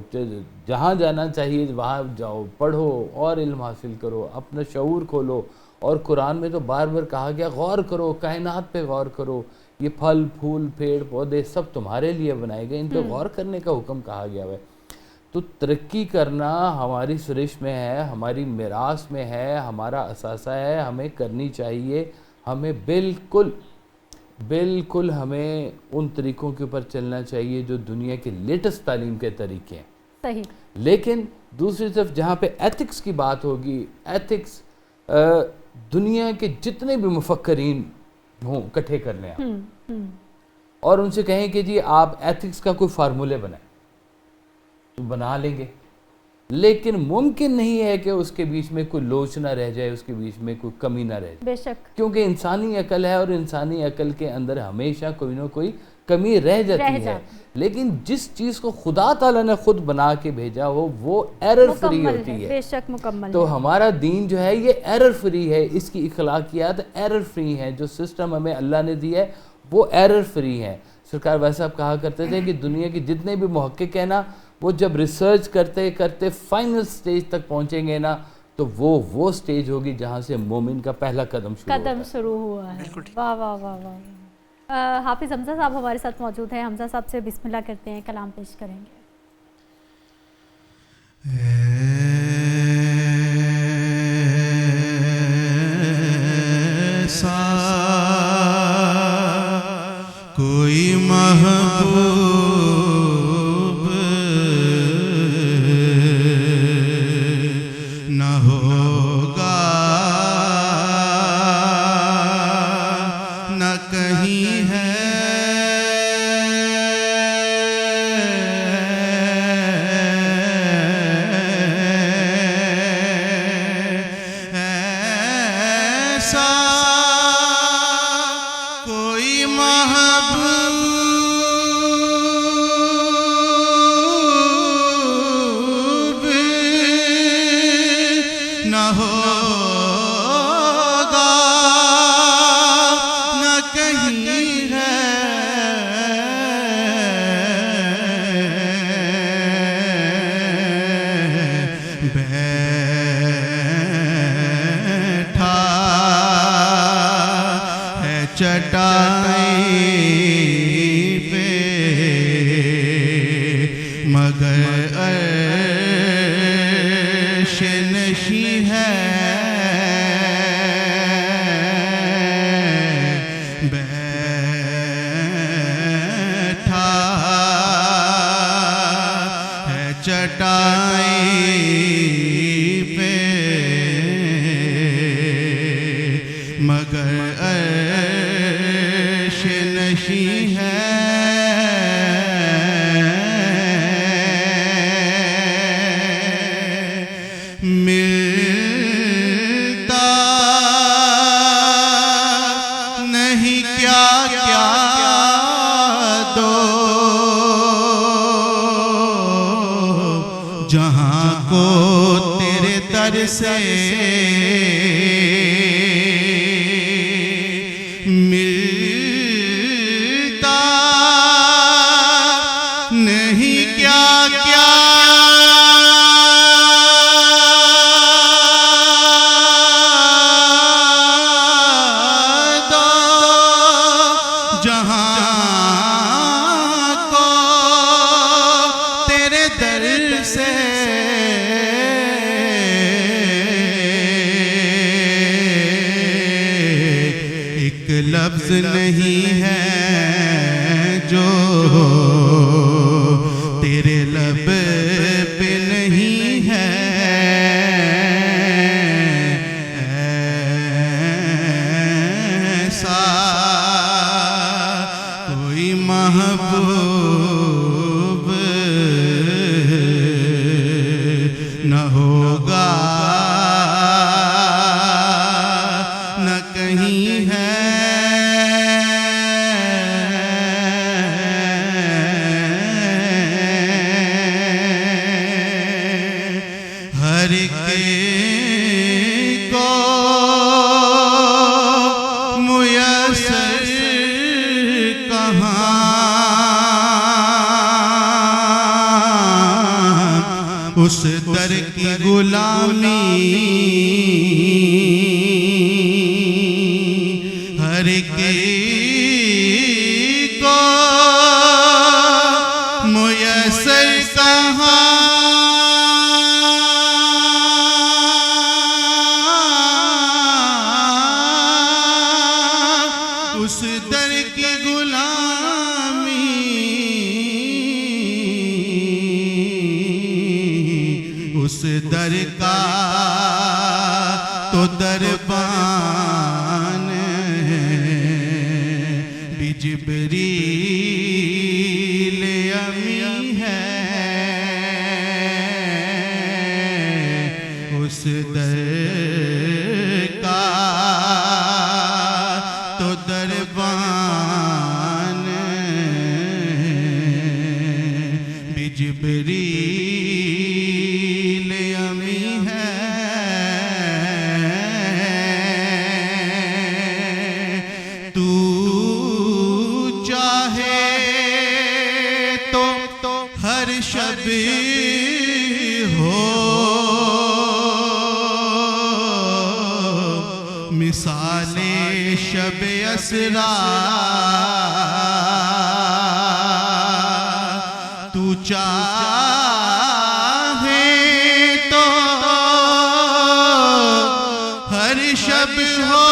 جہاں جانا چاہیے وہاں جاؤ, پڑھو اور علم حاصل کرو, اپنا شعور کھولو. اور قرآن میں تو بار بار کہا گیا غور کرو, کائنات پہ غور کرو, یہ پھل پھول پیڑ پودے سب تمہارے لیے بنائے گئے, ان پہ غور کرنے کا حکم کہا گیا ہے. تو ترقی کرنا ہماری سرشت میں ہے, ہماری میراث میں ہے, ہمارا اثاثہ ہے, ہمیں کرنی چاہیے. ہمیں بالکل ہمیں ان طریقوں کے اوپر چلنا چاہیے جو دنیا کے لیٹسٹ تعلیم کے طریقے ہیں. صحیح. لیکن دوسری طرف جہاں پہ ایتھکس کی بات ہوگی, ایتھکس دنیا کے جتنے بھی مفکرین ہوں اکٹھے کر لیں آپ اور ان سے کہیں کہ جی آپ ایتھکس کا کوئی فارمولے بنائیں, تو بنا لیں گے. لیکن ممکن نہیں ہے کہ اس کے بیچ میں کوئی لوچ نہ رہ جائے, اس کے بیچ میں کوئی کمی نہ رہ جائے. بے شک, کیونکہ انسانی عقل ہے اور انسانی عقل کے اندر ہمیشہ کوئی نہ کوئی کمی رہ جاتی ہے. لیکن جس چیز کو خدا تعالیٰ نے خود بنا کے بھیجا ہو وہ ایرر فری ہوتی ہے. بے شک مکمل. تو ہمارا دین جو ہے یہ ایرر فری ہے, اس کی اخلاقیات ایرر فری ہیں. جو سسٹم ہمیں اللہ نے دیا ہے وہ ایرر فری ہے. سرکار ویسے آپ کہا کرتے تھے کہ دنیا کے جتنے بھی محقق ہیں نا, وہ جب ریسرچ کرتے کرتے فائنل سٹیج تک پہنچیں گے نا, تو وہ سٹیج ہوگی جہاں سے مومن کا پہلا قدم شروع ہوا ہے. واہ واہ واہ واہ. حافظ حمزہ صاحب ہمارے ساتھ موجود ہیں. حمزہ صاحب سے بسم اللہ کرتے ہیں, کلام پیش کریں گے. کوئی محبوب نہ ہوگا نہ کہیں ہے چٹائی پہ مگر عرش نشیں ہے بیٹھا ہے چٹائی پہ مگر نشیں ہے ملتا نہیں کیا کیا دو جہاں کو تیرے در سے لفظ نہیں ہے جو تیرے لب پہ نہیں ہے ایسا کوئی محبوب نہ ہوگا نہ کہیں ہے اس در کی غلامی ہر ایک کو میسر کہاں اس در کی اس در کا تو دربان بھی جبریل امی ہے اس در کا تو دربان بھی جبریل امی ہے تو چاہے تو ہر شب ہو مثال شب اسرا تو چاہے تو ہر شب ہو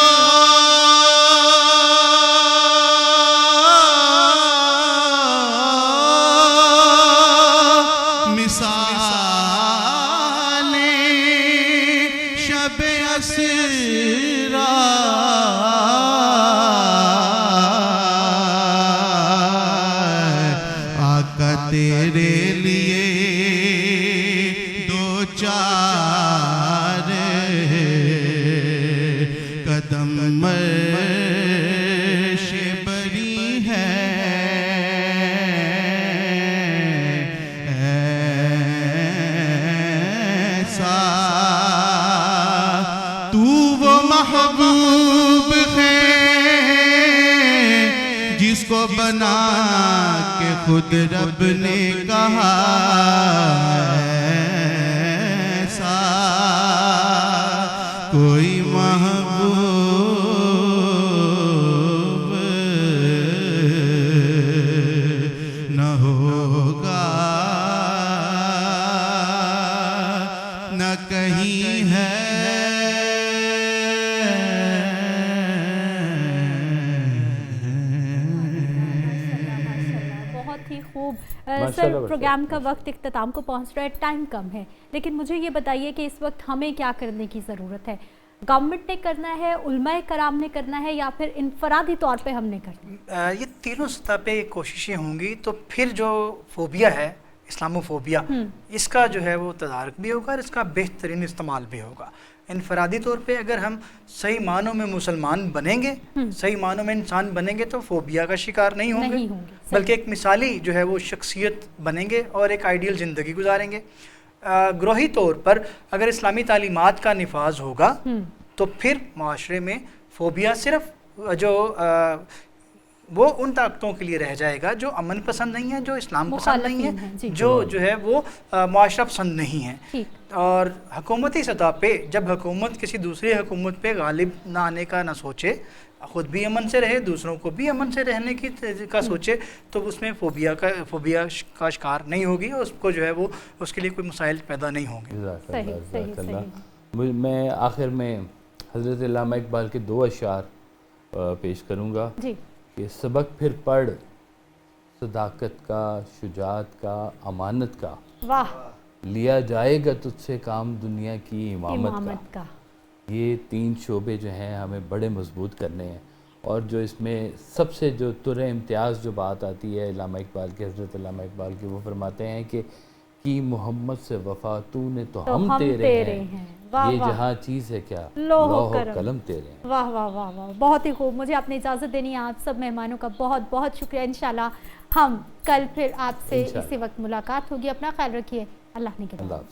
بنا کہ خود رب نے کہا ایسا کوئی محبوب نہ ہوگا نہ کہیں ہے بہت ہی خوب ماشاء سر اللہ، پروگرام کا وقت اختتام کو پہنچ رہا ہے، ٹائم کم ہے، لیکن مجھے یہ بتائیے کہ اس وقت ہمیں کیا کرنے کی ضرورت ہے؟ گورنمنٹ نے کرنا ہے، علماء کرام نے کرنا ہے، یا پھر انفرادی طور پہ ہم نے کرنا ہے؟ یہ تینوں سطح پہ کوششیں ہوں گی تو پھر جو فوبیا ہے، اسلامو فوبیا، اس کا جو ہے وہ تدارک بھی ہوگا اور اس کا بہترین استعمال بھی ہوگا۔ انفرادی طور پہ اگر ہم صحیح معنوں میں مسلمان بنیں گے، صحیح معنوں میں انسان بنیں گے تو فوبیا کا شکار نہیں ہوں گے، بلکہ ایک مثالی جو ہے وہ شخصیت بنیں گے اور ایک آئیڈیل زندگی گزاریں گے۔ گروہی طور پر اگر اسلامی تعلیمات کا نفاذ ہوگا تو پھر معاشرے میں فوبیا صرف جو وہ ان طاقتوں کے لیے رہ جائے گا جو امن پسند نہیں ہے، جو اسلام پسند نہیں ہے، جو ہے وہ معاشرہ پسند نہیں ہے۔ اور حکومتی سطح پہ جب حکومت کسی دوسری حکومت پہ غالب نہ آنے کا نہ سوچے، خود بھی امن سے رہے، دوسروں کو بھی امن سے رہنے کا سوچے، تو اس میں فوبیا کا شکار نہیں ہوگی اور اس کو جو ہے وہ اس کے لیے کوئی مسائل پیدا نہیں ہوں گے۔ میں آخر میں حضرت علامہ اقبال کے 2 اشعار پیش کروں گا کہ سبق پھر پڑھ صداقت کا، شجاعت کا، امانت کا، واہ، لیا جائے گا تجھ سے کام دنیا کی امامت کا۔ یہ 3 شعبے جو ہیں ہمیں بڑے مضبوط کرنے ہیں، اور جو اس میں سب سے جو ترے امتیاز جو بات آتی ہے علامہ اقبال کی، حضرت علامہ اقبال کی، وہ فرماتے ہیں کہ کی محمد سے وفا تو نے تو ہم تیرے ہیں، یہ جہاں چیز ہے کیا لوح و قلم تیرے ہیں۔ واہ واہ واہ واہ، بہت ہی خوب۔ مجھے اپنی اجازت دینی ہے، آپ سب مہمانوں کا بہت بہت شکریہ۔ انشاءاللہ ہم کل پھر آپ سے اسی وقت ملاقات ہوگی۔ اپنا خیال رکھیے، اللہ نگہبان۔